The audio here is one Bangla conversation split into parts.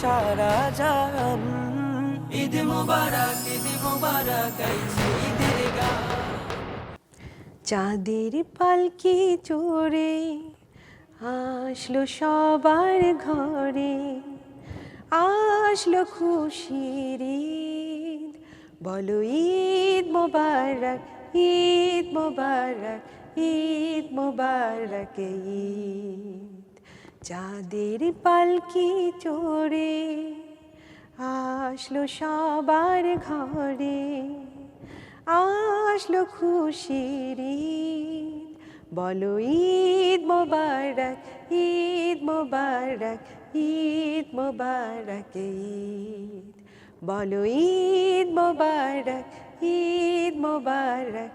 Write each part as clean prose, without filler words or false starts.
সারা জাহান। ঈদ মুবারক, ঈদ মুবারক, গাইছে ঈদের গান। চাঁদের পালকি চড়ে আসলো সবার ঘরে, আসলো খুশির ঈদ, বলো ঈদ মোবারক, ঈদ মোবারক, ঈদ মোবারক ঈদ। চাঁদের পালকি চড়ে আসলো সবার ঘরে, আসলো খুশির ঈদ, বলো ঈদ মোবারক, ঈদ মোবারক, ঈদ মোবারক ঈদ, বলো ঈদ মোবারক, ঈদ মোবারক,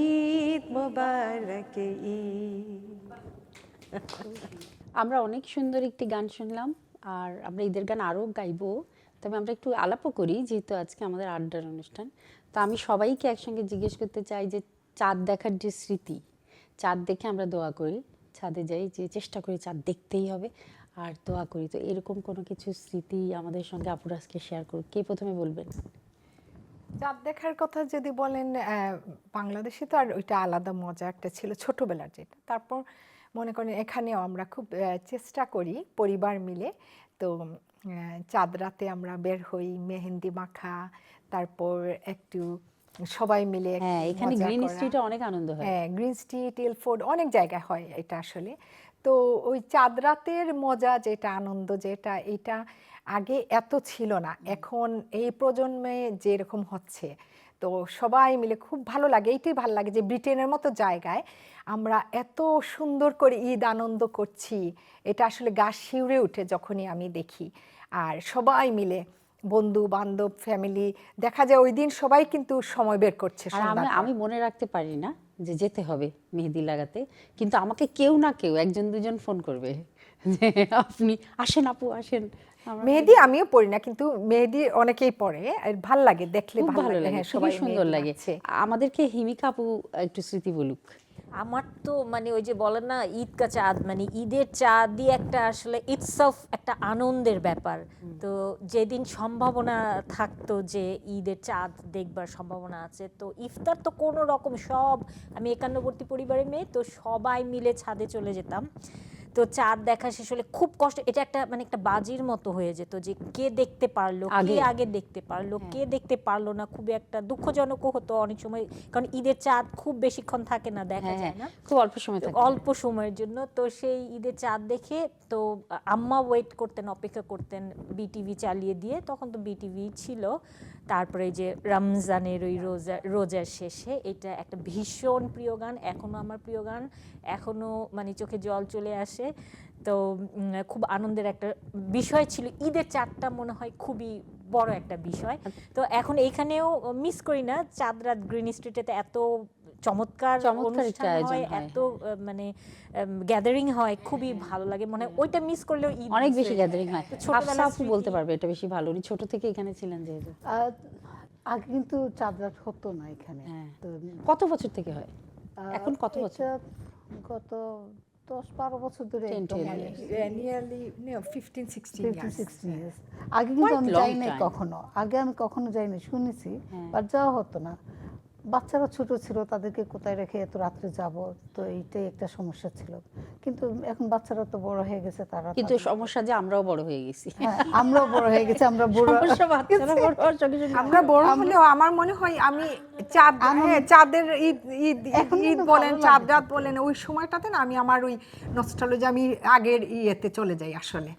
ঈদ মোবারক ঈদ। আমরা অনেক সুন্দর একটি গান শুনলাম, আর আমরা ঈদের গান আরও গাইবো, তবে আমরা একটু আলাপও করি যেহেতু আজকে আমাদের আড্ডার অনুষ্ঠান। তো আমি সবাইকে একসঙ্গে জিজ্ঞেস করতে চাই যে চাঁদ দেখার যে স্মৃতি, চাঁদ দেখে আমরা দোয়া করি, ছাদে যাই, যে চেষ্টা করি চাঁদ দেখতেই হবে আর দোয়া করি, তো এরকম কোনো কিছু স্মৃতি আমাদের সঙ্গে আপুরা আজকে শেয়ার করুন। কে প্রথমে বলবেন? চাঁদ দেখার কথা যদি বলেন, বাংলাদেশে তো আর ওইটা আলাদা মজা একটা ছিল ছোটবেলার যেটা। তারপর মনে করেন এখানেও আমরা খুব চেষ্টা করি পরিবার মিলে। তো চাঁদ রাতে আমরা বের হই, মেহেন্দি মাখা, তারপর একটু সবাই মিলে হ্যাঁ, এখানে মজা গ্রিন করা। স্ট্রিটে অনেক আনন্দ হয়। হ্যাঁ, গ্রিন স্ট্রিট, ইলফোর্ড, অনেক জায়গায় হয় এটা আসলে। তো ওই চাঁদ রাতের মজা যেটা, আনন্দ যেটা, এটা আগে এত ছিল না। এখন এই প্রজন্মে যেরকম হচ্ছে, তো সবাই মিলে খুব ভালো লাগে। এইটাই ভালো লাগে যে ব্রিটেনের মতো জায়গায় আমরা এত সুন্দর করে ঈদ আনন্দ করছি, এটা আসলে গা শিউরে উঠে যখনই আমি দেখি। আর সবাই মিলে বন্ধু বান্ধব ফ্যামিলি, দেখা যায় ওই দিন সবাই কিন্তু সময় বের করছে আর সন্ধ্যার পর। আমি মনে রাখতে পারি না যে যেতে হবে মেহেদি লাগাতে, কিন্তু আমাকে কেউ না কেউ একজন দুজন ফোন করবে যে আপনি আসেন আপু আসেন। মেহেদি আমিও পড়ি না, কিন্তু মেহেদি অনেকেই পড়ে, আর ভাল লাগে দেখলে, খুব ভালো ভালো লাগে। লাগে, হ্যাঁ, খুবই সবাই সুন্দর মেহেদি লাগে। মাখছে। আমাদেরকে হিমিকা আপু একটু স্মৃতি বলুক। আমার তো মানে ওই যে বলেন না ঈদ কা চাঁদ, মানে ঈদের চাঁদই একটা আসলে ইটসেলফ একটা আনন্দের ব্যাপার। তো যেদিন সম্ভাবনা থাকতো যে ঈদের চাঁদ দেখবার সম্ভাবনা আছে, তো ইফতার তো কোনো রকম সব, আমি একান্নবর্তী পরিবারের মেয়ে, তো সবাই মিলে ছাদে চলে যেতাম। তো চাঁদ দেখা শেষ হলে খুব কষ্ট, এটা একটা মানে একটা বাজির মতো হয়ে যেত যে কে দেখতে পারলো, কে আগে দেখতে পারলো, কে দেখতে পারলো না। খুবই একটা দুঃখজনকও হতো অনেক সময়, কারণ ঈদের চাঁদ খুব বেশিক্ষণ থাকে না, দেখা যায় না, খুব অল্প সময় থাকে, অল্প সময়ের জন্য। তো সেই ঈদের চাঁদ দেখে তো আম্মা ওয়েট করতেন, অপেক্ষা করতেন বিটিভি চালিয়ে দিয়ে, তখন তো বিটিভি ছিল। তারপরে যে রমজানের ওই রোজার শেষে, এটা একটা ভীষণ প্রিয় গান, এখনো আমার প্রিয় গান, এখনো মানে চোখে জল চলে আসে। তো খুব আনন্দের একটা বিষয় ছিল ঈদের চাঁদটা, মনে হয় খুবই বড় একটা বিষয়। তো এখন এইখানেও মিস করি না, চাঁদ রাত গ্রিন স্ট্রিটেতে এত চমৎকার অনুষ্ঠান হয়, এত মানে গ্যাদারিং হয়, খুবই ভালো লাগে। মনে হয় ওইটা মিস করলেও ঈদ অনেক বেশি গ্যাদারিং হয়। ছোটবেলা আপু বলতে পারবে এটা বেশি ভালো, উনি ছোট থেকে এখানে ছিলেন যেহেতু। আগে কিন্তু চাঁদ রাত হতো না এখানে। তো কত বছর থেকে হয় এখন, কত বছর? গত 10-12 বছর ধরে, নিয়ারলি 15-16 years। আগে কিন্তু আমি যাই নাই কখনো, আগে আমি কখনো যাইনি, শুনেছি বাট যাওয়া হতো না। বাচ্চারা ছোট ছিল, তাদেরকে কোথায় রেখে এত রাত্রে যাব, তো এইটাই একটা সমস্যা ছিল। কিন্তু এখন বাচ্চারা তো বড় হয়ে গেছে, তারা কিন্তু সমস্যা যে আমরাও বড় হয়ে গেছি। আমরাও বড় হয়ে গেছি, আমরা বড়, আমরা বড় হলেও আমার মনে হয় আমি চাঁদ, চাঁদের ঈদ ঈদ বলেন, চাঁদ রাত বলেন, ওই সময়টাতে না আমি আমার ওই নস্টালজি, আমি আগের ইয়েতে চলে যাই আসলে।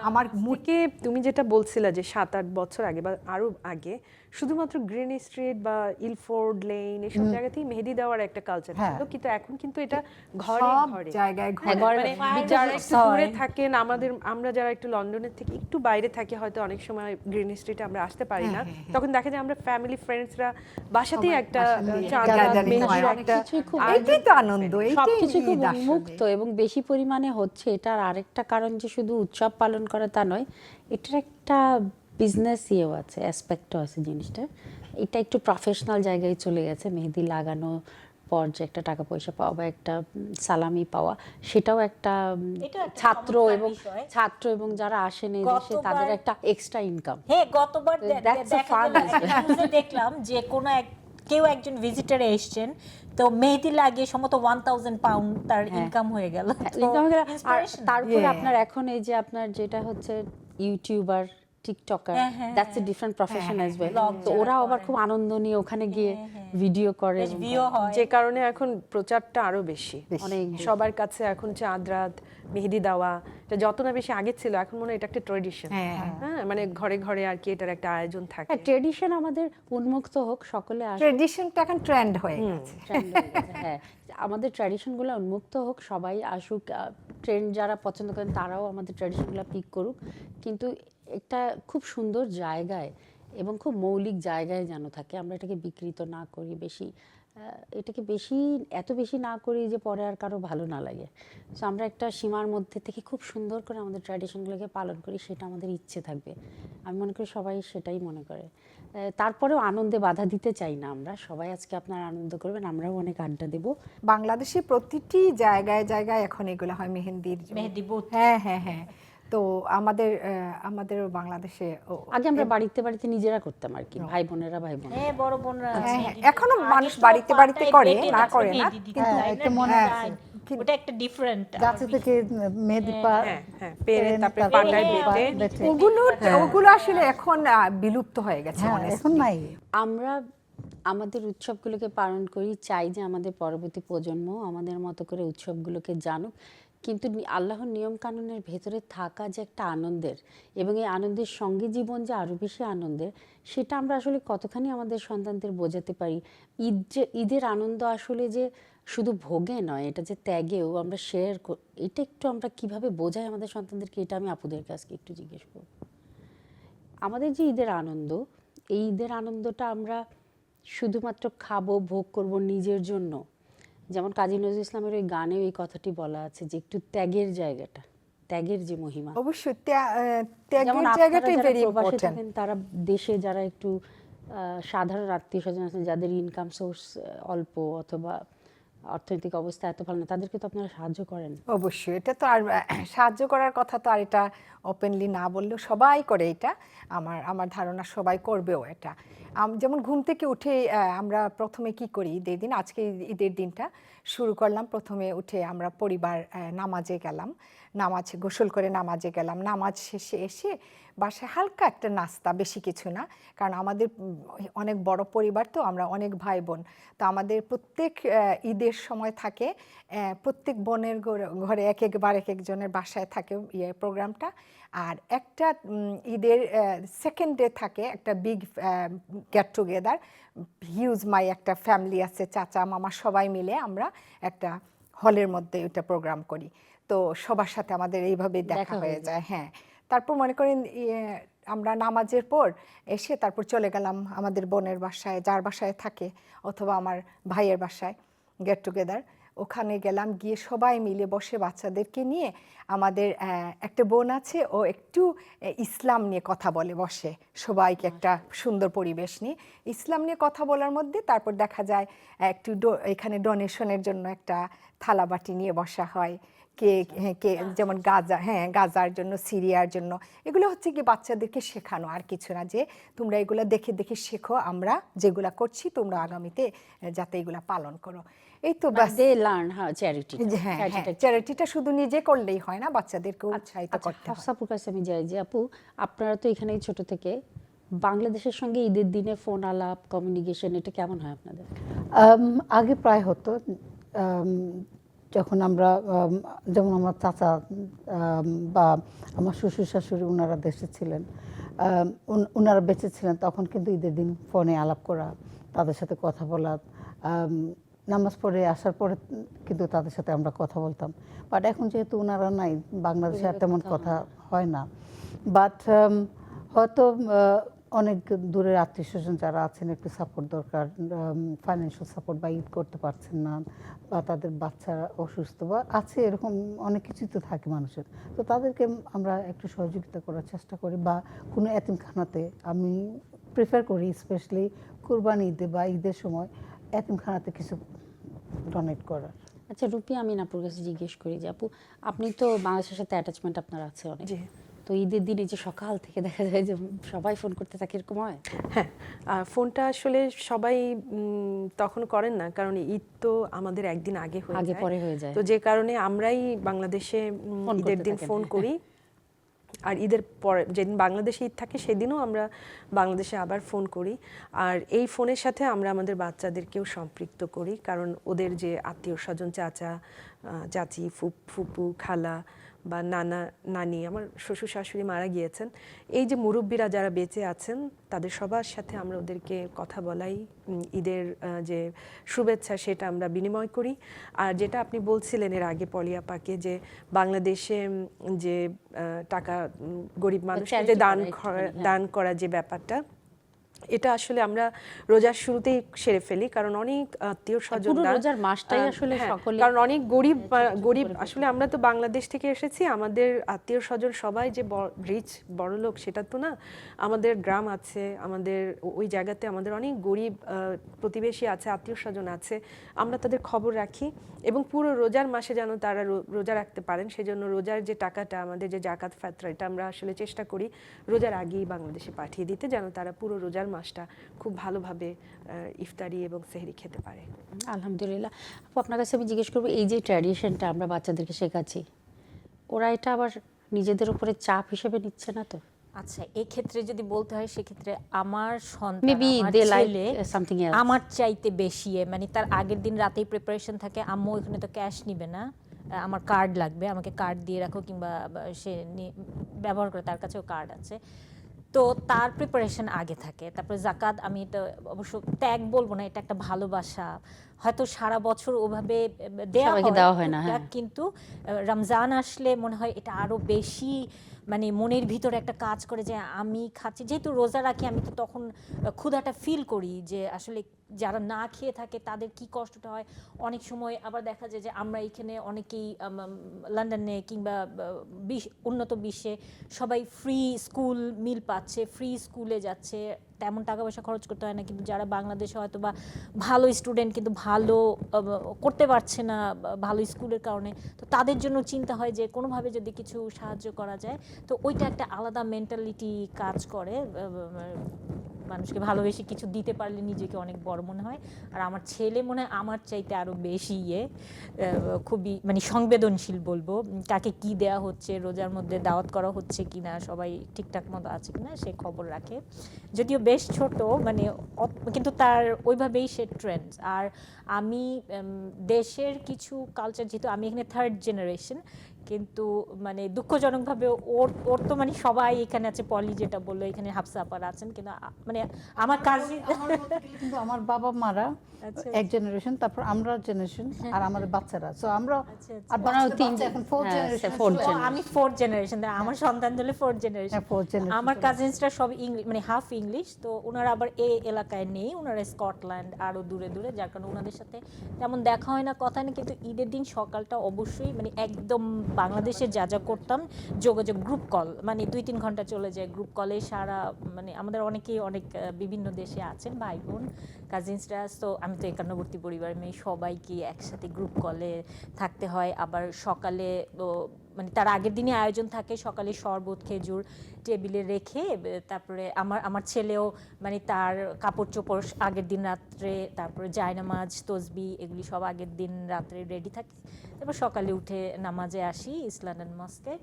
আমার মুখে তুমি যেটা বলছিলা যে 7-8 বছর আগে বা আরো আগে শুধুমাত্র গ্রিন স্ট্রিট বা ইলফোর্ড লেন এসব জায়গাতেই মেহেদি দেওয়ার একটা কালচার ছিল, কিন্তু এখন কিন্তু এটা ঘরে ঘরে জায়গায় মানে যারা একটু দূরে থাকেন, আমরা যারা একটু লন্ডনের থেকে একটু বাইরে থাকি, হয়তো অনেক সময় গ্রিন স্ট্রিটে আমরা আসতে পারি না, তখন দেখা যায় আমরা ফ্যামিলি ফ্রেন্ডসরা বাসাতেই একটা এইটাই তো আনন্দ, সবকিছু খুব মুক্ত এবং বেশি পরিমাণে হচ্ছে। এটার আরেকটা কারণ যে শুধু উৎসব পালন করা তা নয়, এটার একটা বিজনেস ইয়েও আছে, অ্যাসপেক্টও আছে জিনিসটা। এটা একটু প্রফেশনাল জায়গায় চলে গেছে, মেহেদি লাগানো পর যে একটা টাকা পয়সা পাওয়া বা একটা সালামি পাওয়া, সেটাও একটা এটাও একটা ছাত্র চমৎকার এবং বিষয়। যারা আসেন এই দেশে তাদের গতবার- একটা এক্সট্রা ইনকাম। হ্যাঁ, গতবার That's a দেখা fun গেল as well. একটা নিউজে দেখলাম যে কোনো কেউ একজন ভিজিটরে এসেছেন, তো মেহেদি লাগিয়ে সম্ভবত 1000 পাউন্ড তার ইনকাম হয়ে গেল। তো আর inspiration। তারপরে Yeah. আপনার এখন এই যে আপনার যেটা হচ্ছে YouTuber, TikToker, that's a different profession as well. তো ওরা আবার খুব আনন্দ নিয়ে ওখানে গিয়ে ভিডিও করে বেশ ভিউ হয়। যে কারণে এখন প্রচারটা আরো বেশি, অনেক সবার কাছে এখন চাঁদ রাত, মেহেদি দেওয়া, এটা যত না বেশি আগে ছিল, এখন মনে হয় এটা একটা ট্র্যাডিশন। হ্যাঁ, মানে ঘরে ঘরে আর কি এটার একটা আয়োজন থাকে। ট্রেডিশন আমাদের উন্মুক্ত হোক, সকলে আসুক। ট্রেডিশনটা এখন ট্রেন্ড হয়ে গেছে। Trend হয়ে গেছে, হ্যাঁ, আমাদের ট্র্যাডিশনগুলো উন্মুক্ত হোক, সবাই আসুক, ট্রেন্ড যারা পছন্দ করেন তারাও আমাদের ট্র্যাডিশনগুলো পিক করুক, কিন্তু একটা খুব সুন্দর জায়গায় এবং খুব মৌলিক জায়গায় যেন থাকে। আমরা এটাকে বিকৃত না করি বেশি, এটাকে এত বেশি না করি যে পরে আর কারো ভালো না লাগে। সো আমরা একটা সীমার মধ্যে থেকে খুব সুন্দর করে আমাদের ট্র্যাডিশনগুলোকে পালন করি, সেটা আমাদের ইচ্ছে থাকবে। আমি মনে করি সবাই সেটাই মনে করে। তারপরেও আনন্দে বাধা দিতে চাই না আমরা, সবাই আজকে আপনারা আনন্দ করবেন, আমরাও অনেক আড্ডা দেব। বাংলাদেশে প্রতিটি জায়গায় জায়গায় এখন এগুলো হয়, মেহেন্দির মেহেদি বুথ। হ্যাঁ। তো আমাদেরও বাংলাদেশে আগে আমরা বাড়িতে বাড়িতে নিজেরা করতাম আর কি, ভাই বোনেরা। হ্যাঁ, বড় বোনরা এখনো মানুষ বাড়িতে বাড়িতে করে, না করে না, হ্যাঁ, একটা মনে আছে। ওটা একটা ডিফারেন্ট। গাছে থেকে মেহেদি হ্যাঁ, পেরে তারপরে তারপরে পাটায় বেটে। বেটে। ওগুলো আসলে এখন বিলুপ্ত হয়ে গেছে হ্যাঁ, honestly। এখন নাই। আমরা আমাদের উৎসবগুলোকে পালন করি, চাই যে আমাদের পরবর্তী প্রজন্ম আমাদের মতো করে উৎসবগুলোকে জানুক, কিন্তু আল্লাহর নিয়ম কানুনের ভেতরে থাকা যে একটা আনন্দের, এবং এই আনন্দের সঙ্গে জীবন যে আরও বেশি আনন্দের, সেটা আমরা আসলে কতখানি আমাদের সন্তানদের বোঝাতে পারি। ঈদের আনন্দ আসলে যে শুধু ভোগে নয়, এটা যে ত্যাগেও আমরা শেয়ার, এটা একটু আমরা কিভাবে বোঝাই আমাদের সন্তানদেরকে, এটা আমি আপুদের কাছে একটু জিজ্ঞেস করব। আমাদের যে ঈদের আনন্দ, এই ঈদের আনন্দটা আমরা শুধুমাত্র খাবো, ভোগ করব নিজের জন্য, যেমন কাজী নজরুল ইসলামের ওই গানে ওই কথাটি বলা আছে যে একটু ত্যাগের জায়গাটা, ত্যাগের যে মহিমা। অবশ্যই যেমন ত্যাগের আপনারা জায়গাটাই যারা ভেরি প্রবাসে ইম্পর্টেন্ট। থাকেন, তারা দেশে যারা একটু সাধারণ আত্মীয় স্বজন আছেন, যাদের ইনকাম সোর্স অল্প অথবা অর্থনৈতিক অবস্থা এত ভালো না, তাদেরকে তো আপনারা সাহায্য করেন। অবশ্যই, এটা তো আর সাহায্য করার কথা তো আর এটা ওপেনলি না বললেও সবাই করে এটা। আমার ধারণা সবাই করবেও এটা। যেমন ঘুম থেকে উঠে আমরা প্রথমে কি করি ঈদের দিন, আজকে ঈদের দিনটা শুরু করলাম, প্রথমে উঠে আমরা পরিবার নামাজে গেলাম, গোসল করে নামাজে গেলাম, নামাজ শেষে এসে বাসায় হালকা একটা নাস্তা, বেশি কিছু না, কারণ আমাদের অনেক বড় পরিবার, তো আমরা অনেক ভাই বোন, তো আমাদের প্রত্যেক ঈদের সময় থাকে, প্রত্যেক বোনের ঘরে একবার এক একজনের বাসায় থাকে প্রোগ্রামটা। আর একটা ঈদের সেকেন্ড ডে থাকে একটা বিগ গেট টুগেদার, হিউজ একটা ফ্যামিলি আছে, চাচা মামা সবাই মিলে আমরা একটা হলের মধ্যে ওইটা প্রোগ্রাম করি। তো সবার সাথে আমাদের এইভাবে দেখা হয়ে যায়। হ্যাঁ, তারপর মনে করেন আমরা নামাজের পর এসে তারপর চলে গেলাম আমাদের বোনের বাসায়, যার বাসায় থাকে, অথবা আমার ভাইয়ের বাসায় গেট টুগেদার, ওখানে গেলাম, গিয়ে সবাই মিলে বসে বাচ্চাদেরকে নিয়ে, আমাদের একটা বোন আছে, ও একটু ইসলাম নিয়ে কথা বলে বসে, সবাইকে একটা সুন্দর পরিবেশ নিয়ে ইসলাম নিয়ে কথা বলার মধ্যে তারপর দেখা যায় একটু এখানে ডোনেশনের জন্য একটা থালা বাটি নিয়ে বসা হয়, কে যেমন গাজার জন্য, সিরিয়ার জন্য। এগুলো হচ্ছে কি বাচ্চাদেরকে শেখানো, আর কিছু না, যে তোমরা এগুলো দেখে দেখে শেখো, আমরা যেগুলা করছি তোমরা আগামীতে যাতে এগুলা পালন করো। এই তো বাস। They learn charity. হ্যাঁ, চ্যারিটিটা শুধু নিজে করলেই হয় না, বাচ্চাদেরকে উৎসাহিত করতে হয়। হাফসাপুর কাছে আমি যাই যে আপু, আপনারা তো এখানেই ছোট থেকে, বাংলাদেশের সঙ্গে ঈদের দিনে ফোন আলাপ, কমিউনিকেশন, এটা কেমন হয় আপনাদের? আগে প্রায় হতো, যখন আমরা যেমন আমার চাচা বা আমার শ্বশুর শাশুড়ি ওনারা দেশে ছিলেন, ওনারা বেঁচে ছিলেন, তখন কিন্তু ঈদের দিন ফোনে আলাপ করা, তাদের সাথে কথা বলা, নামাজ পড়ে আসার পরে কিন্তু তাদের সাথে আমরা কথা বলতাম। বাট এখন যেহেতু ওনারা নাই, বাংলাদেশে আর তেমন কথা হয় না। বাট হয়তো অনেক দূরের আত্মীয় স্বজন যারা আছেন, একটু সাপোর্ট দরকার, ফাইন্যান্সিয়াল সাপোর্ট, বা ঈদ করতে পারছেন না, বা তাদের বাচ্চারা অসুস্থ বা আছে, এরকম অনেক কিছুই তো থাকে মানুষের, তো তাদেরকে আমরা একটু সহযোগিতা করার চেষ্টা করি। বা কোনো এতিমখানাতে আমি প্রেফার করি, স্পেশালি কুরবানি ঈদে বা ঈদের সময় এতিমখানাতে কিছু ডোনেট করার। আচ্ছা রুপি, আমি আপুর কাছে জিজ্ঞেস করি যে আপু, আপনি তো বাংলাদেশের সাথে অ্যাটাচমেন্ট আপনার আছে অনেক, জি। তো ঈদের দিনে যে সকাল থেকে দেখা যায় যে সবাই ফোন করতে থাকে, এরকম হয়? হ্যাঁ, ফোনটা আসলে সবাই তখন করেন না, কারণ ঈদ তো আমাদের একদিন আগে হয়ে আগে যায়। পরে হয়ে যায়। তো যে কারণে আমরাই বাংলাদেশে ফোন ঈদের করতে দিন থাকেন। ফোন করি, আর ঈদের পরে যেদিন বাংলাদেশে ঈদ থাকে সেদিনও আমরা বাংলাদেশে আবার ফোন করি। আর এই ফোনের সাথে আমরা আমাদের বাচ্চাদেরকেও সম্পৃক্ত করি, কারণ ওদের যে আত্মীয় স্বজন, চাচা চাচি, ফুপু, খালা বা নানা নানি, আমার শ্বশুর শাশুড়ি মারা গিয়েছেন, এই যে মুরব্বীরা যারা বেঁচে আছেন তাদের সবার সাথে আমরা ওদেরকে কথা বলাই, ঈদের যে শুভেচ্ছা সেটা আমরা বিনিময় করি। আর যেটা আপনি বলছিলেন এর আগে পলি আপাকে, যে বাংলাদেশে যে টাকা গরিব মানুষকে যে দান করা যে ব্যাপারটা, এটা আসলে আমরা রোজার শুরুতেই সেরে ফেলি, কারণ অনেক আত্মীয় স্বজন, রোজার মাসটাই আসলে সকলে, কারণ অনেক গরিব আসলে আমরা তো বাংলাদেশ থেকে এসেছি, আমাদের আত্মীয় স্বজন সবাই যে রিচ বড়লোক সেটা তো না, আমাদের গ্রাম আছে, আমাদের ওই জায়গাতে আমাদের অনেক গরিব প্রতিবেশী আছে, আত্মীয় স্বজন আছে, আমরা তাদের খবর রাখি এবং পুরো রোজার মাসে যেন তারা রোজা রাখতে পারেন সেজন্য রোজার যে টাকাটা, আমাদের যে জাকাত ফাতরা, এটা আমরা আসলে চেষ্টা করি রোজার আগেই বাংলাদেশে পাঠিয়ে দিতে, যেন তারা পুরো রোজার মাসটা খুব ভালোভাবে ইফতারি এবং সেহরি খেতে পারে। আলহামদুলিল্লাহ। আপু, আপনার কাছে আমি জিজ্ঞেস করবো, এই যে ট্র্যাডিশনটা আমরা বাচ্চাদেরকে শেখাচ্ছি, ওরা এটা আবার নিজেদের উপরে চাপ হিসেবে নিচ্ছে না তো? আচ্ছা, এই ক্ষেত্রে যদি বলতে হয় সেক্ষেত্রে আমার সন্তান, Maybe আমার they like ছেলে something else. আমার চাইতে বেশি মানে তার আগের দিন রাতেই প্রিপারেশন থাকে, আম্মু এখানে তো ক্যাশ নিবে না, আমার কার্ড লাগবে, আমাকে কার্ড দিয়ে রাখো, কিংবা সে ব্যবহার করে, তার কাছেও কার্ড আছে, তো তার প্রিপারেশন আগে থাকে। তারপরে জাকাত, আমি এটা অবশ্য ত্যাগ বলবো না, এটা একটা ভালোবাসা, হয়তো সারা বছর ওভাবে দেওয়া হয় না, হ্যাঁ। কিন্তু রমজান আসলে মনে হয় এটা আরো বেশি, মানে মনের ভিতরে একটা কাজ করে যে আমি খাচ্ছি, যেহেতু রোজা রাখি, আমি তো তখন ক্ষুধাটা ফিল করি যে আসলে যারা না খেয়ে থাকে তাদের কি কষ্টটা হয়। অনেক সময় আবার দেখা যায় যে আমরা এখানে অনেকেই লন্ডনে কিংবা উন্নত বিশ্বে সবাই ফ্রি স্কুল মিল পাচ্ছে, ফ্রি স্কুলে যাচ্ছে, তেমন টাকা পয়সা খরচ করতে হয় না, কিন্তু যারা বাংলাদেশে হয়তো বা ভালো স্টুডেন্ট কিন্তু ভালো করতে পারছে না ভালো স্কুলের কারণে, তো তাদের জন্য চিন্তা হয় যে কোনোভাবে যদি কিছু সাহায্য করা যায়, তো ওইটা একটা আলাদা মেন্টালিটি কাজ করে, মানুষকে ভালোবেসে কিছু দিতে পারলে নিজেকে অনেক বড় মনে হয়। আর আমার ছেলে মনে হয় আমার চাইতে আরও বেশি খুবই মানে সংবেদনশীল বলবো, কাকে কি দেয়া হচ্ছে, রোজার মধ্যে দাওয়াত করা হচ্ছে কিনা, সবাই ঠিকঠাক মতো আছে কিনা সে খবর রাখে, যদিও বেশ ছোট মানে, কিন্তু তার ওইভাবেই সে ট্রেন্ড। আর আমি দেশের কিছু কালচার, যেহেতু আমি এখানে 3rd জেনারেশন, কিন্তু মানে দুঃখজনকভাবে ওর তো মানে সবাই এখানে আছে, পলি যেটা বললো এখানে হাফসা আপারা আছেন, কিন্তু মানে আমার কাজিন, কিন্তু আমার বাবা মারা এক জেনারেশন, তারপর আমরা জেনারেশন, আর আমাদের বাচ্চারা, সো আমরা আর বাচ্চা এখন 4th জেনারেশন। আমি 4th জেনারেশন, আমার সন্তান হলে 4th জেনারেশন। আমার কাজিনসরা সব ইংলিশ মানে হাফ ইংলিশ, তো ওনারা আবার এই এলাকায় নেই, ওনারা স্কটল্যান্ড আরো দূরে দূরে, যার কারণে ওনাদের সাথে তেমন দেখা হয় না, কথা নেই। কিন্তু ঈদের দিন সকালটা অবশ্যই মানে একদম বাংলাদেশে যা যা করতাম যোগাযোগ, গ্রুপ কল, মানে 2-3 ঘন্টা চলে যায় গ্রুপ কলে, সারা মানে আমাদের অনেকেই অনেক বিভিন্ন দেশে আছেন ভাই বোন কাজিনসরা, তো আমি তো একান্নবর্তী পরিবারের মেয়ে, সবাইকে একসাথে গ্রুপ কলে থাকতে হয়। আবার সকালে মানে তার আগের দিনে আয়োজন থাকে, সকালে শরবত খেজুর টেবিলে রেখে, তারপরে আমার ছেলেও মানে তার কাপড় চোপড় আগের দিন রাত্রে, তারপরে জায়নামাজ তসবি এগুলি সব আগের দিন রাত্রে রেডি থাকে, তারপর সকালে উঠে নামাজে আসি ইস্ট লন্ডন মস্কে।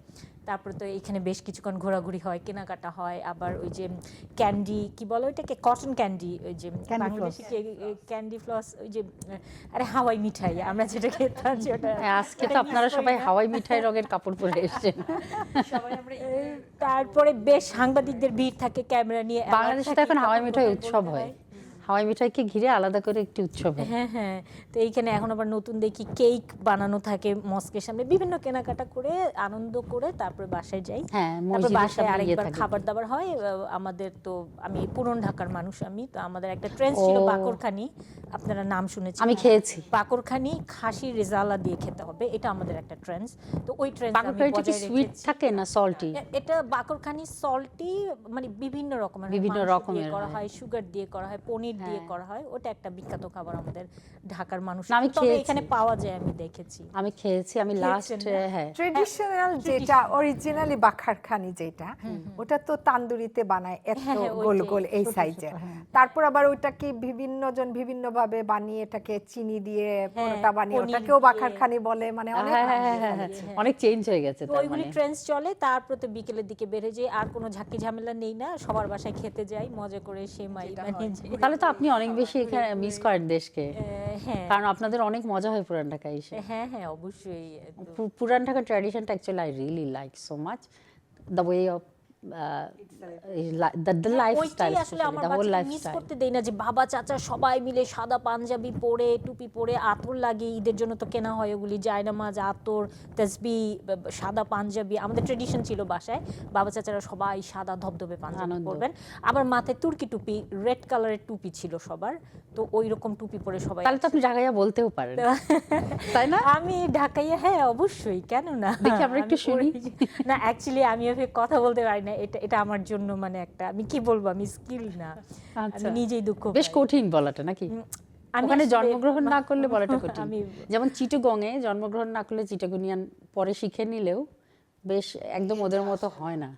তারপরে তো এখানে বেশ কিছুক্ষণ ঘোরাঘুরি হয়, কেনাকাটা হয়। আবার ওই যে ক্যান্ডি কি বলো ওইটাকে, কটন ক্যান্ডি, ওই যে বাংলাদেশি ক্যান্ডি ফ্লস, ওই যে আরে হাওয়াই মিঠাই আমরা যেটা খেতাম, আজকে তো আপনারা সবাই হাওয়াই মিঠাই রঙের কাপড় পরে এসেছেন সবাই আমরা। তারপরে বেশ সাংবাদিকদের ভিড় থাকে ক্যামেরা নিয়ে, বাংলাদেশে তো এখন হাওয়াই মিঠাই উৎসব হয়, হাওয়াই মিঠাইকে ঘিরে আলাদা করে একটি উৎসব হয়। হ্যাঁ হ্যাঁ, তো এইখানে এখন আবার নতুন দেখি কেক বানানো থাকে মস্কের সামনে, বিভিন্ন কেনাকাটা করে আনন্দ করে তারপরে বাসায় যাই। হ্যাঁ, তারপর বাসায় আরেকবার খাবার দাবার হয় আমাদের। তো আমি পুরন ঢাকার মানুষ, আমি তো আমাদের একটা ট্রেন্ড ছিল বাকরখানি, আপনারা নাম শুনেছেন? আমি খেয়েছি। বাকরখানি খাসির রেজালা দিয়ে খেতে হবে, এটা আমাদের একটা ট্রেন্ড। তো ওই ট্রেন্ড আমি বাকরখানি কি সুইট থাকে না সল্টি? এটা বাকরখানি সল্টি, মানে বিভিন্ন রকমের করা হয়, সুগার দিয়ে করা হয়, পনির দিয়ে করা হয়, ওটা একটা বিখ্যাত খাবার আমাদের ঢাকার মানুষ, না, আমি তবে খেয়েছি। এখানে পাওয়া যায়, আমি দেখেছি। আমি খেয়েছি, আমি লাস্ট, হ্যাঁ ট্রেডিশনাল যেটা অরিজিনালি বাখারখানি যেটা, ওটা তো তান্দুরিতে বানায় এত গোল গোল এই সাইজের। তারপর আবার ওটাকে বিভিন্ন জন বিভিন্ন ভাবে বানিয়ে এটাকে চিনি দিয়ে পরোটা বানিয়ে পনির ওটাকেও দিয়ে। বাখারখানি বলে, মানে অনেক হ্যাঁ নাম হ্যাঁ দিয়ে হ্যাঁ বলে। অনেক চেঞ্জ হয়ে গেছে তো তার ওইগুলি মানে। ট্রেন্ডস চলে, তারপর তো বিকেলের দিকে বের হয়ে যায়, আর কোনো ঝাঁকি ঝামেলা নেই না, সবার বাসায় খেতে যাই মজা করে সেমাই বানিয়ে। তাহলে তো আপনি অনেক বেশি এখানে মিস করেন দেশকে, হ্যাঁ কারণ আপনাদের অনেক মজা হয় পুরান ঢাকায় এসে। হ্যাঁ হ্যাঁ অবশ্যই। পুরান ঢাকার ট্র্যাডিশনটা actually I really like so much, the way of the lifestyle, ওইটাই আসলে আমার দ্য হোল বাচ্চাকে মিস লাইফস্টাইল। করতে দেই না, যে বাবা চাচা সবাই মিলে সাদা পাঞ্জাবি পরে টুপি পরে আতর লাগে, ঈদের জন্য তো কেনা হয় ওগুলি, জায়নামাজ, আতর, তাসবি, সাদা পাঞ্জাবি, আমাদের ট্রেডিশন ছিল বাসায় বাবা চাচারা সবাই সাদা ধবধবে পাঞ্জাবি আনন্দ। পরবেন, আবার মাথায় তুর্কি টুপি, রেড কালারের টুপি ছিল সবার, তো ওই রকম টুপি পরে সবাই। তাহলে তো আপনি ঢাকাইয়া বলতেও পারেন, তাই না? আমি ঢাকাইয়া, হ্যাঁ অবশ্যই, কেন না। দেখি আমরা একটু আমি শুনি। না অ্যাকচুয়ালি আমি ওভাবে কথা বলতে পারি না, এটা আমার জন্য মানে একটা, আমি কি বলবো, আমি স্কিল না, আচ্ছা। আমি নিজেই দুঃখ বেশ পাই। কঠিন বলাটা নাকি? আমি ওখানে আসলে- জন্মগ্রহণ না করলে বলাটা কঠিন। আমি যেমন চিটাগংয়ে জন্মগ্রহণ না করলে চিটাগনিয়ান পরে শিখে নিলেও বেশ একদম ওদের মতো হয় না।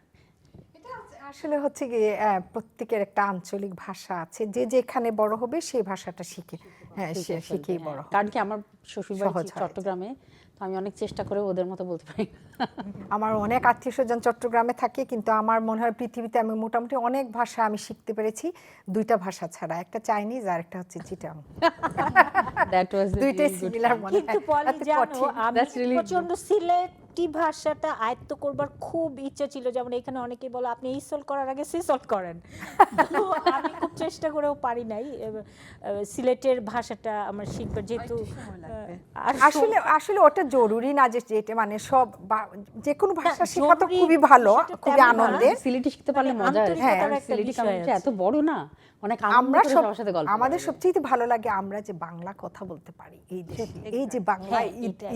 আসলে হচ্ছে গিয়ে প্রত্যেকের একটা আঞ্চলিক ভাষা আছে, যে যেখানে বড় হবে সেই ভাষাটা শিখে, হ্যাঁ সে শিখেই বড় হবে। কারণ কি আমার শ্বশুরবাড়ি সহজ হয়। চট্টগ্রামে, তো আমি অনেক চেষ্টা করে ওদের মতো বলতে পারি না। আমার অনেক আত্মীয় স্বজন চট্টগ্রামে থাকে, কিন্তু আমার মনে হয় পৃথিবীতে আমি মোটামুটি অনেক ভাষা আমি শিখতে পেরেছি, 2টা ভাষা ছাড়া, একটা চাইনিজ আর একটা হচ্ছে চিটাং। That was a দুইটাই really good সিমিলার fun. মনে কিন্তু হয়, পলি এত জানো, কঠিন। আমি That's really প্রচন্ড সিলেটি ভাষাটা আয়ত্ত করবার খুব ইচ্ছা ছিল, যেমন এখানে অনেকেই বলে আপনি ইসল করার আগে সিসল করেন, তো আমি খুব চেষ্টা করেও পারি নাই। সিলেটের ভাষাটা আমার শিখবার, যেহেতু আর আসলে আসলে ওটা জরুরি না যে যেটা মানে সব যে কোনো ভাষা শেখা তো জরুরি খুবই ভালো, বিষয়টা খুবই তেমন না। আনন্দের। সিলেটি শিখতে পারলে মানে মজা আছে, আন্তরিকতার কারণ একটা সিলেটি বিষয় কমিউনিটি আছে। এত বড় না, অনেক আনন্দ আমরা করে সব সবার সাথে গল্প আমাদের করা যায়। সবচেয়ে ভালো লাগে আমরা যে বাংলা কথা বলতে পারি এই দেশে, এই যে বাংলায় হ্যাঁ, এটা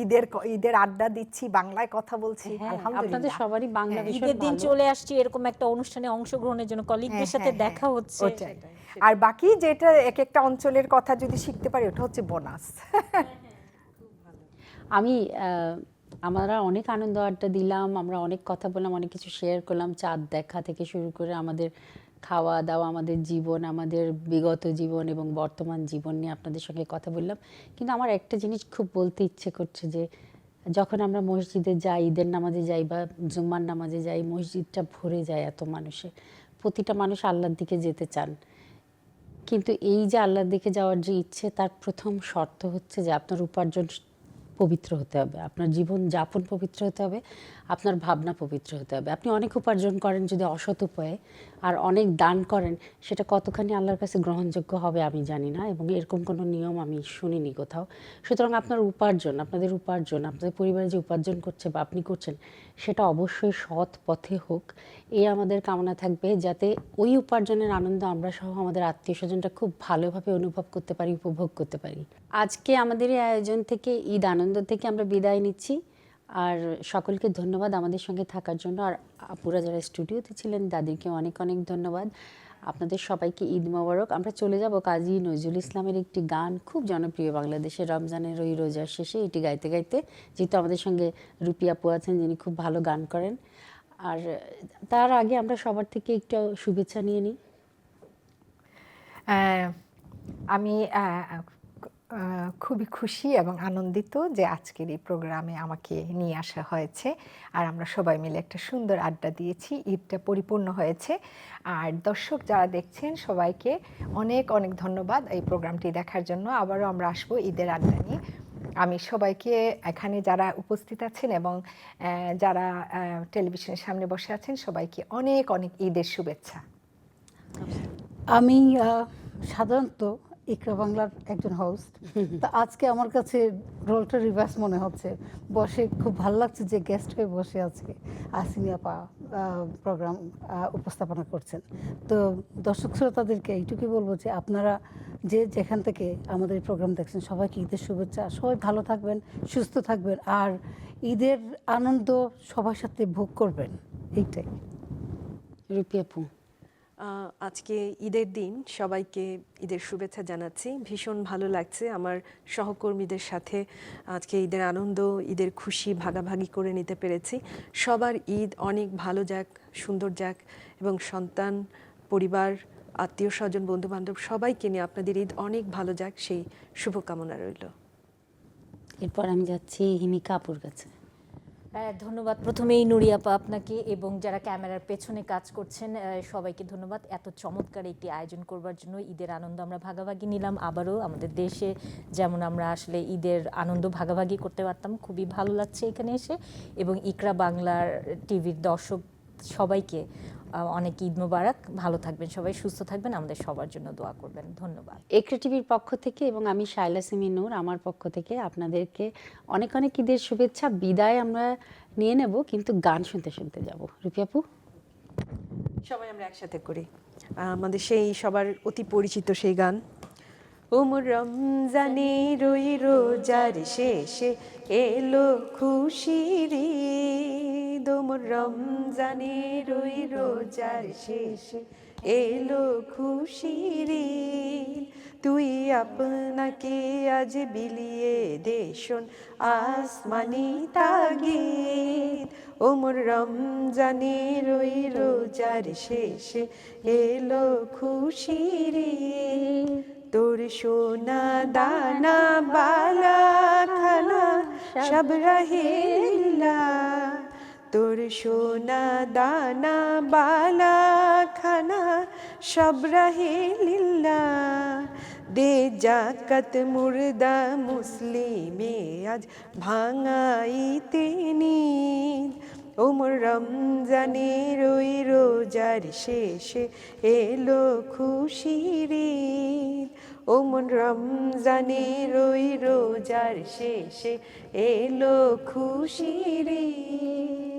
ঈদের আড্ডা দিচ্ছি, বাংলায় কথা বলছি, হ্যাঁ, আপনাদের আলহামদুলিল্লাহ। সবারই বাংলা ভীষণ ঈদের দিন ভালো। চলে আসছি এরকম একটা অনুষ্ঠানে অংশগ্রহণের জন্য, কলিগদের সাথে হ্যাঁ, দেখা হচ্ছে। ওটাই। আর বাকি যেটা এক একটা অঞ্চলের কথা যদি শিখতে পারি ওটা হচ্ছে বোনাস। আমি আমরা অনেক আনন্দ আড্ডা দিলাম, আমরা অনেক কথা বললাম, অনেক কিছু শেয়ার করলাম, চাঁদ দেখা থেকে শুরু করে আমাদের খাওয়া দাওয়া, আমাদের জীবন, আমাদের বিগত জীবন এবং বর্তমান জীবন নিয়ে আপনাদের সঙ্গে কথা বললাম। কিন্তু আমার একটা জিনিস খুব বলতে ইচ্ছে করছে, যে যখন আমরা মসজিদে যাই, ঈদের নামাজে যাই বা জুম্মার নামাজে যাই, মসজিদটা ভরে যায় এত মানুষে, প্রতিটা মানুষ আল্লাহর দিকে যেতে চান, কিন্তু এই যে আল্লাহর দিকে যাওয়ার যে ইচ্ছে, তার প্রথম শর্ত হচ্ছে যে আপনার উপার্জন পবিত্র হতে হবে, আপনার জীবন যাপন পবিত্র হতে হবে, আপনার ভাবনা পবিত্র হতে হবে। আপনি অনেক উপার্জন করেন যদি অসৎ উপায়ে, আর অনেক দান করেন, সেটা কতখানি আল্লাহর কাছে গ্রহণযোগ্য হবে আমি জানি না, এবং এরকম কোনো নিয়ম আমি শুনিনি কোথাও। সুতরাং আপনার উপার্জন, আপনাদের উপার্জন, আপনাদের পরিবারে যে উপার্জন করছে বা আপনি করছেন, সেটা অবশ্যই সৎ পথে হোক, এই আমাদের কামনা থাকবে, যাতে ওই উপার্জনের আনন্দ আমরা সহ আমাদের আত্মীয় স্বজনরা খুব ভালোভাবে অনুভব করতে পারি, উপভোগ করতে পারি। আজকে আমাদের এই আয়োজন থেকে, ঈদ আনন্দ থেকে আমরা বিদায় নিচ্ছি, আর সকলকে ধন্যবাদ আমাদের সঙ্গে থাকার জন্য। আর আপুরা যারা স্টুডিওতে ছিলেন তাদেরকে অনেক অনেক ধন্যবাদ। আপনাদের সবাইকে ঈদ মোবারক। আমরা চলে যাব কাজী নজরুল ইসলামের একটি গান, খুব জনপ্রিয় বাংলাদেশে, রমজানের ওই রোজার শেষে এটি গাইতে গাইতে, যেহেতু আমাদের সঙ্গে রুপি আপু আছেন যিনি খুব ভালো গান করেন। আর তার আগে আমরা সবার থেকে একটু শুভেচ্ছা নিয়ে নিই। আমি খুবই খুশি এবং আনন্দিত যে আজকের এই প্রোগ্রামে আমাকে নিয়ে আসা হয়েছে, আর আমরা সবাই মিলে একটা সুন্দর আড্ডা দিয়েছি, ঈদটা পরিপূর্ণ হয়েছে। আর দর্শক যারা দেখছেন সবাইকে অনেক অনেক ধন্যবাদ এই প্রোগ্রামটি দেখার জন্য। আবারও আমরা আসবো ঈদের আড্ডা নিয়ে। আমি সবাইকে এখানে যারা উপস্থিত আছেন এবং যারা টেলিভিশনের সামনে বসে আছেন সবাইকে অনেক অনেক ঈদের শুভেচ্ছা। আমি সাধারণত ইকরা বাংলার একজন হোস্ট, তা আজকে আমার কাছে রোলটা রিভার্স মনে হচ্ছে। বসে খুব ভালো লাগছে যে গেস্ট হয়ে বসে আজকে আসিনি আপা প্রোগ্রাম উপস্থাপনা করছেন। তো দর্শক শ্রোতাদেরকে এইটুকুই বলবো যে আপনারা যে যেখান থেকে আমাদের এই প্রোগ্রাম দেখছেন সবাইকে ঈদের শুভেচ্ছা। সবাই ভালো থাকবেন, সুস্থ থাকবেন, আর ঈদের আনন্দ সবার সাথে ভোগ করবেন, এইটাই। রুপি আপু। আজকে ঈদের দিন সবাইকে ঈদের শুভেচ্ছা জানাচ্ছি। ভীষণ ভালো লাগছে আমার সহকর্মীদের সাথে আজকে ঈদের আনন্দ, ঈদের খুশি ভাগাভাগি করে নিতে পেরেছি। সবার ঈদ অনেক ভালো যাক, সুন্দর যাক এবং সন্তান, পরিবার, আত্মীয় স্বজন, বন্ধু বান্ধব সবাইকে নিয়ে আপনাদের ঈদ অনেক ভালো যাক, সেই শুভকামনা রইল। এরপর আমি যাচ্ছি হিমিকা আপুর কাছে। ধন্যবাদ প্রথমেই নুরি আপা আপনাকে এবং যারা ক্যামেরার পেছনে কাজ করছেন সবাইকে ধন্যবাদ এত চমৎকার একটি আয়োজন করবার জন্য। ঈদের আনন্দ আমরা ভাগাভাগি নিলাম, আবারও আমাদের দেশে যেমন আমরা আসলে ঈদের আনন্দ ভাগাভাগি করতে পারতাম, খুবই ভালো লাগছে এখানে এসে। এবং ইকরা বাংলার টিভির দর্শক সবাইকে অনেক ঈদ মোবারক। ভালো থাকবেন সবাই, সুস্থ থাকবেন, আমাদের সবার জন্য দোয়া করবেন। ধন্যবাদ। এক্রা টিভির পক্ষ থেকে এবং আমি শায়লা সিমি নূর আমার পক্ষ থেকে আপনাদেরকে অনেক অনেক ঈদের শুভেচ্ছা। বিদায় আমরা নিয়ে নেব, কিন্তু গান শুনতে শুনতে যাব। রুপি আপু, সবাই আমরা একসাথে করি আমাদের সেই সবার অতি পরিচিত সেই গান। ওমর রমজানের ওই রোজার শেষে এলো খুশির ঈদ, ওমর রমজানের ওই রোজার শেষে এলো খুশির ঈদ, তুই আপনাকে আজ বিলিয়ে দে শোন আসমানি তাগিদ, ওমর রমজানের ওই রোজার শেষে এলো খুশির ঈদ, তোর সোনা দানা বালা খানা সব রহে লিল্লাহ, তোর সোনা দানা বালা খানা সব রহে লিল্লাহ, দে জাকাত মুর্দা মুসলিমে আজ ভাঙাইতে নিদ, ওমর রমজানের ওই রোজার শেষে এলো খুশির ঈদ, ওমর রমজানের ওই রোজার শেষে এলো খুশির ঈদ।